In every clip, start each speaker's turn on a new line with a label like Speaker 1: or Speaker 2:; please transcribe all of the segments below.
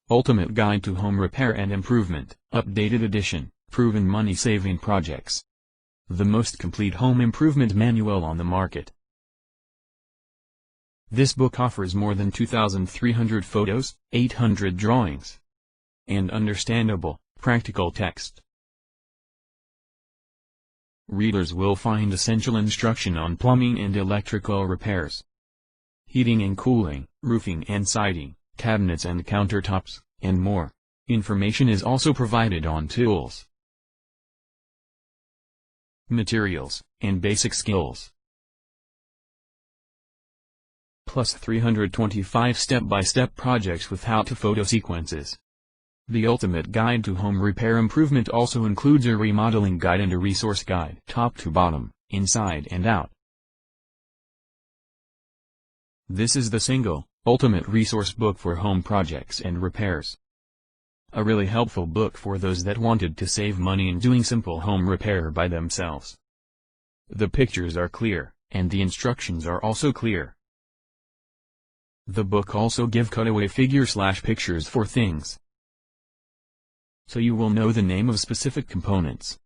Speaker 1: Ultimate Guide to Home Repair and Improvement, Updated Edition, Proven Money-Saving Projects. The most complete home improvement manual on the market. This book offers more than 2,300 photos, 800 drawings, and understandable, practical text. Readers will find essential instruction on plumbing and electrical repairs, heating and cooling, roofing and siding, cabinets and countertops, and more. Information is also provided on tools, materials, and basic skills. Plus 325 step-by-step projects with how-to photo sequences. The Ultimate Guide to Home Repair Improvement also includes a remodeling guide and a resource guide, top to bottom, inside and out. This is the single, ultimate resource book for home projects and repairs. A really helpful book for those that wanted to save money in doing simple home repair by themselves. The pictures are clear, and the instructions are also clear. The book also give cutaway figure/pictures for things, so you will know the name of specific components,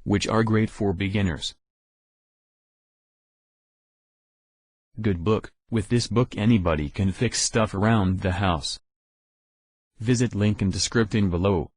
Speaker 1: which are great for beginners. Good book. With this book anybody can fix stuff around the house. Visit link in description below.